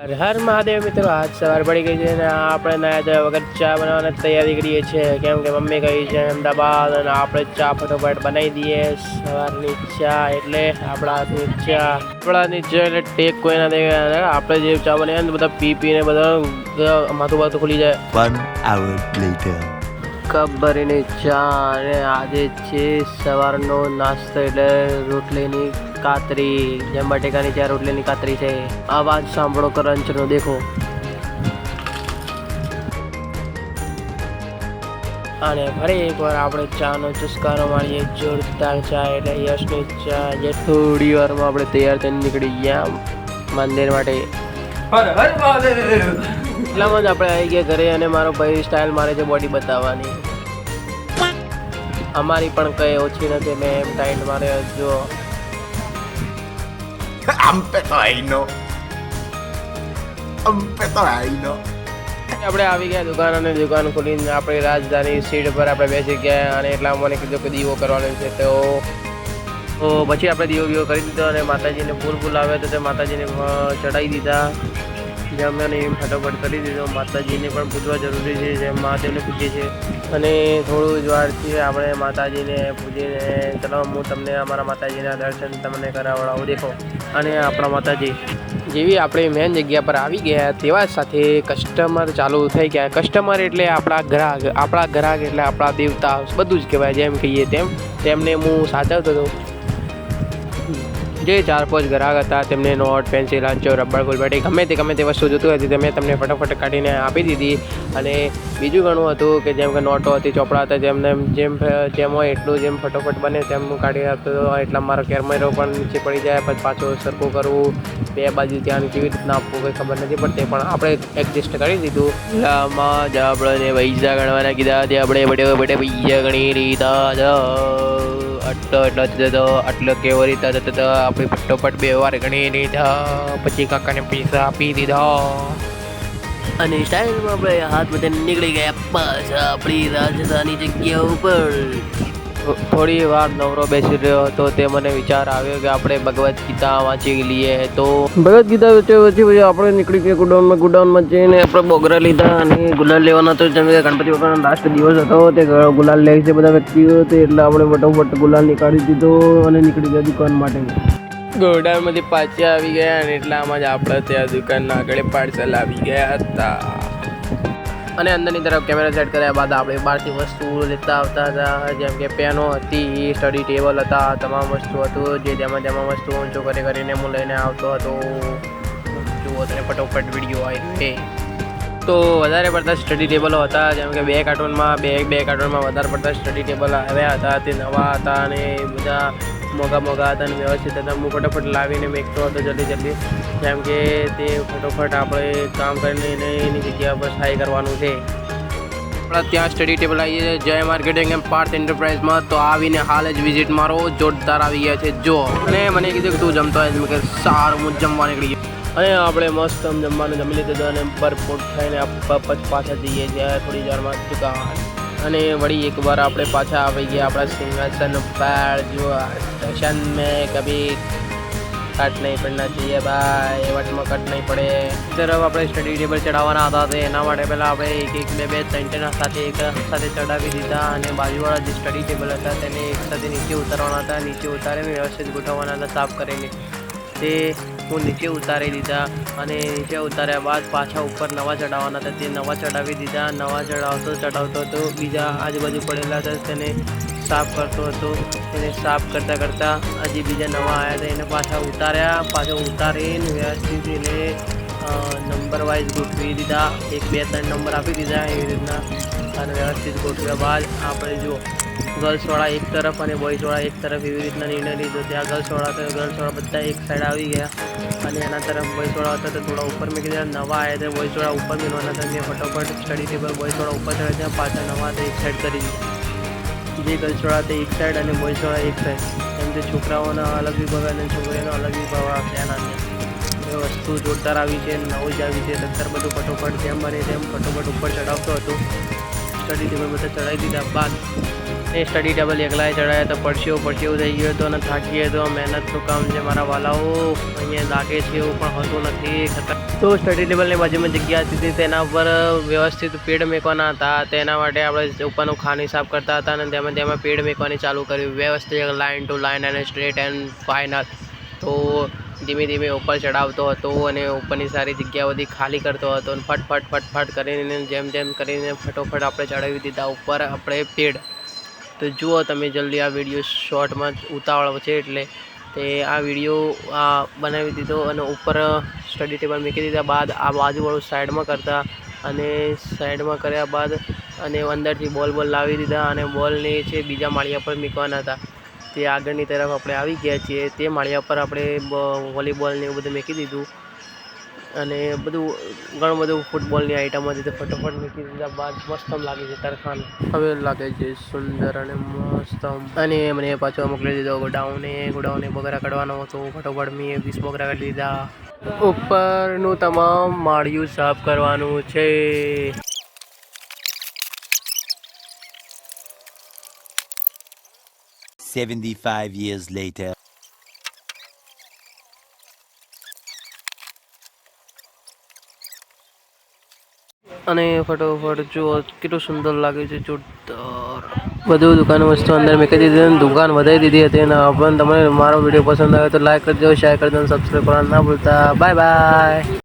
હર મહાદેવ મિત્રો, આજ સવાર પડી ગઈ છે અને આપણે નયા ધોયા વગર ચા બનાવવાની તૈયારી કરીએ છીએ. કેમ કે મમ્મી કહી છે અમદાવાદ અને આપણે ચા ફટોફટ બનાવી દઈએ. સવારની ચા એટલે આપણાની ચા એટલે ટેક કોઈ ના દે. આપણે જે ચા બનાવીએ ને બધા પીને બધા માથું ખુલી જાય. 1 hour later. કપ ભરીને ચા અને આજે છે સવારનો નાસ્તો એટલે રોટલીની કાતરી. જેમ બટેકાની ચા રોટલીની કાતરી છે. અવાજ સાંભળો કરંચનો, દેખો. અને ફરી એકવાર આપણે ચાનો ચુસ્કારો મારીએ. જોરદાર ચા એટલે યશની ચા. જે થોડી વારમાં આપણે તૈયાર થઈને નીકળી ગયા મંદિર માટે. એટલામાં જ આપણે આવી ગયા ઘરે અને મારો ભાઈ સ્ટાઇલ મારે છે બોડી બતાવવાની. અમારી પણ કઈ ઓછી નથી. મેં એમ ટાઈટ મારે જો આપણે આવી ગયા દુકાન અને દુકાન ખોલીને આપણે રાજધાની સીટ પર આપણે બેસી ગયા અને એટલા મને કીધું કે દીવો કરવાનો છે. તો પછી આપણે દીવો કરી દીધો અને માતાજીને ફૂલ આવે તો તે માતાજીને ચડાવી દીધા. જમ્યાને એમ ફટાફટ કરી દીધો. માતાજીને પણ પૂજવા જરૂરી છે, જેમ મહાદેવને પૂજીએ છીએ. અને થોડું જ વારથી આપણે માતાજીને પૂજીને ચલો હું તમને અમારા માતાજીના દર્શન તમને કરાવડાવું. દેખો, અને આપણા માતાજી જેવી આપણે મેન જગ્યા પર આવી ગયા તેવા સાથે કસ્ટમર ચાલુ થઈ ગયા. કસ્ટમર એટલે આપણા ગ્રાહક એટલે આપણા દેવતા બધું જ કહેવાય. જેમ કહીએ તેમને હું સાચવતો હતો. જે 4-5 ગ્રાહક હતા તેમને નોટ, પેન્સિલ, આંચો, રબર, ગુલબટી ગમે તે વસ્તુ જોતું હતી તે મેં તમને ફટાફટ કાઢીને આપી દીધી. અને બીજું ઘણું હતું કે જેમ કે નોટો હતી, ચોપડા હતા, જેમ હોય એટલું જેમ ફટોફટ બને તેમ હું કાઢી આપતો હતો. એટલા મારો કેમેરો પણ નીચે પડી જાય, પછી પાછું સરખું કરવું, બે બાજુ ધ્યાન કેવી રીતના આપવું કંઈ ખબર નથી પડતી, પણ આપણે એડજસ્ટ કરી દીધું. આમાં જ આપણે પૈસા ગણવાના કીધા તે આપણે બડે પૈસા ગણી લીધા. આટલો કેવો રીતે આપણે ફટોફટ 2 વાર ગણી લીધા. પછી કાકાને પૈસા આપી દીધા અને સ્ટાઇલમાં આપણે હાથ બધે નીકળી ગયા પાછા આપણી રાજધાની જગ્યા ઉપર. થોડી વાર નવરો બેસી રહ્યો હતો તે મને વિચાર આવ્યો કે આપણે ભગવદ્ ગીતા વાંચી લઈએ. તો ભગવદ્ ગીતા પછી આપણે નીકળી ગયા ગુડાઉનમાં જઈને આપણે બોગરા લીધા અને ગુલાલ લેવાનો હતો. જેમ કે ગણપતિ બાપાનો લાસ્ટ દિવસ હતો તે ગુલાલ લે છે બધા વ્યક્તિઓ, તે એટલે આપણે ફટોફટ ગુલાલ નીકાળી દીધો અને નીકળી ગયા દુકાન માટે. ગોડાઉનમાંથી પાછા આવી ગયા અને એટલામાં જ આપણે ત્યાં દુકાનના આગળ પાર્સલ આવી ગયા હતા. અને અંદરની તરફ કેમેરા સેટ કર્યા બાદ આપણે બહારથી વસ્તુ લેતા આવતા હતા. જેમ કે પેનો હતી, સ્ટડી ટેબલ હતા, તમામ વસ્તુ હતું. જે જેમાં વસ્તુ ઊંચો કરીને હું લઈને આવતો હતો. જુઓ તને ફટોફટ વિડીયો આવી તો વધારે પડતા સ્ટડી ટેબલો હતા. જેમ કે બે કાર્ટૂનમાં વધારે પડતા સ્ટડી ટેબલ આવ્યા હતા. તે નવા હતા અને બધા મોંઘા હતા અને વ્યવસ્થિત હતા. હું ફટાફટ લાવીને મેકતો હતો જલ્દી. જેમ કે તે ફટોફટ આપણે કામ કરીને એની જગ્યા પર સ્થાયી કરવાનું છે. આપણા ત્યાં સ્ટડી ટેબલ આવી છે જય માર્કેટિંગ એમ પાર્થ એન્ટરપ્રાઇઝમાં. તો આવીને હાલ જ વિઝિટ મારો. જોરદાર આવી ગયા છે જો. અને મને કીધું કે તું જમતો હોય મેં કે સારું, હું જમવા નીકળી ગયો. અને આપણે મસ્ત જમવાનું જમી લીધું અને ભરપૂર થઈને પાછા જઈએ છીએ થોડી વારમાં દુકાન. અને વળી એકવાર આપણે પાછા આવી ગયા આપણા સિંહાસન પર. જો સ્ટેશન મેં કભી કટ નહીં પડના चाहिए ભાઈ, વટમાં કટ નહીં પડે. તરફ આપણે સ્ટડી ટેબલ ચડાવવાના હતા તો એના માટે પહેલાં આપણે એક બે સેન્ટેના સાથે એક સાથે ચડાવી દીધા. અને બાજુવાળા જે સ્ટડી ટેબલ હતા તેને એક સાથે નીચે ઉતારવાના હતા. નીચે ઉતારીને વ્યવસ્થિત ગોઠવવાના હતા સાફ કરીને. તે હું નીચે ઉતારી દીધા અને નીચે ઉતાર્યા બાદ પાછા ઉપર નવા ચડાવવાના હતા. તે નવા ચડાવી દીધા. નવા ચડાવતો હતો. બીજા આજુબાજુ પડેલા હતા તેને સાફ કરતો હતો. તેને સાફ કરતાં હજી બીજા નવા આવ્યા હતા એને પાછા ઉતારીને વ્યવસ્થિત એને નંબર વાઇઝ ગોઠવી દીધા. 1 2 3 નંબર આપી દીધા એવી રીતના. અને વ્યવસ્થિત ગોઠવ્યા બાદ આપણે જુઓ ગર્લ્સવાળા એક તરફ અને બોയ്સવાળા એક તરફ એવી રીતના નિર્ણય લીધો. ત્યાં ગર્લ્સવાળા બધા એક સાઈડ આવી ગયા અને એના તરફ બોಯ್સવાળા હતા તો થોડા ઉપર મેં કીધા. નવા આવ્યા હતા બોಯ್સવાળા ઉપર મેળવાના હતા. મેં ફટોફટ સ્ટડી ટેબલ બોಯ್સવાળા ઉપર ચડ્યા ત્યાં પાછા નવા હતા એક સાઈડ કરી દીધા. જે ગર્લ્સવાળા હતા એક સાઈડ અને બોಯ್સવાળા એક સાઈડ. એમ તે છોકરાઓના અલગ વિભાગ અને છોકરીઓના અલગ વિભાગ ત્યાંના એ વસ્તુ જોરદાર આવી છે. નવું જ આવી છે. નંતર બધું ફટોફટ જેમ બને તેમ ફટોફટ ઉપર ચડાવતો હતો. સ્ટડી ટેબલ બધા ચડાવી દીધા બાદ એ સ્ટડી ટેબલ એકલાએ ચડાવ્યા તો પડશેવું થઈ ગયો હતો અને થાકી હતો. મહેનતનું કામ છે મારા વાલાઓ, અહીંયા લાગે છે એવું પણ હોતું નથી. તો સ્ટડી ટેબલની બાજુમાં જગ્યા હતી તેના ઉપર વ્યવસ્થિત પેડ મેકવાના હતા. તેના માટે આપણે ઉપરનું ખાની સાફ કરતા હતા અને તેમાં પેડ મેકવાની ચાલુ કરી વ્યવસ્થિત લાઇન ટુ લાઇન અને સ્ટ્રેટ એન્ડ ફાઇનલ. તો ધીમે ધીમે ઉપર ચડાવતો હતો અને ઉપરની સારી જગ્યા બધી ખાલી કરતો હતો અને ફટ કરીને જેમ કરીને ફટોફટ આપણે ચડાવી દીધા ઉપર આપણે પેડ. તો જુઓ તમે જલ્દી આ વિડીયો શોર્ટમાં ઉતાવળ છે એટલે તે આ વિડીયો બનાવી દીધો અને ઉપર સ્ટડી ટેબલ મૂકી દીધા બાદ આ બાજુવાળું સાઈડમાં કરતા અને સાઈડમાં કર્યા બાદ અને અંદરથી બોલ લાવી દીધા અને બોલને છે બીજા માળિયા પર મૂકવાના હતા. તે આગળની તરફ આપણે આવી ગયા છીએ. તે માળિયા પર આપણે વોલીબોલને એવું બધું મૂકી દીધું અને ઘણું બધું ફૂટબોલની આઈટમ હતી. તો ફટોફટ મૂકી દીધા બાદ મસ્ત લાગે છે તરખાન. હવે લાગે છે સુંદર અને મસ્ત. અને મને પાછો મોકલી દીધો ગોડાઉને બગરા કાઢવાનો હતો. ફટોફટ મેં 20 બગરા કાઢી દીધા. ઉપરનું તમામ માળિયું સાફ કરવાનું છે. 75 years later. અને ફટોફટ જુઓ કેટલું સુંદર લાગે છે. જોરદાર બધું દુકાન વસ્તુ અંદર મૂકી દીધી અને દુકાન વધારી દીધી હતી. અને પણ તમને મારો વિડીયો પસંદ આવે તો લાઈક કરજો, શેર કરજો અને સબસ્ક્રાઈબ કરવાનું ના ભૂલતા. Bye bye.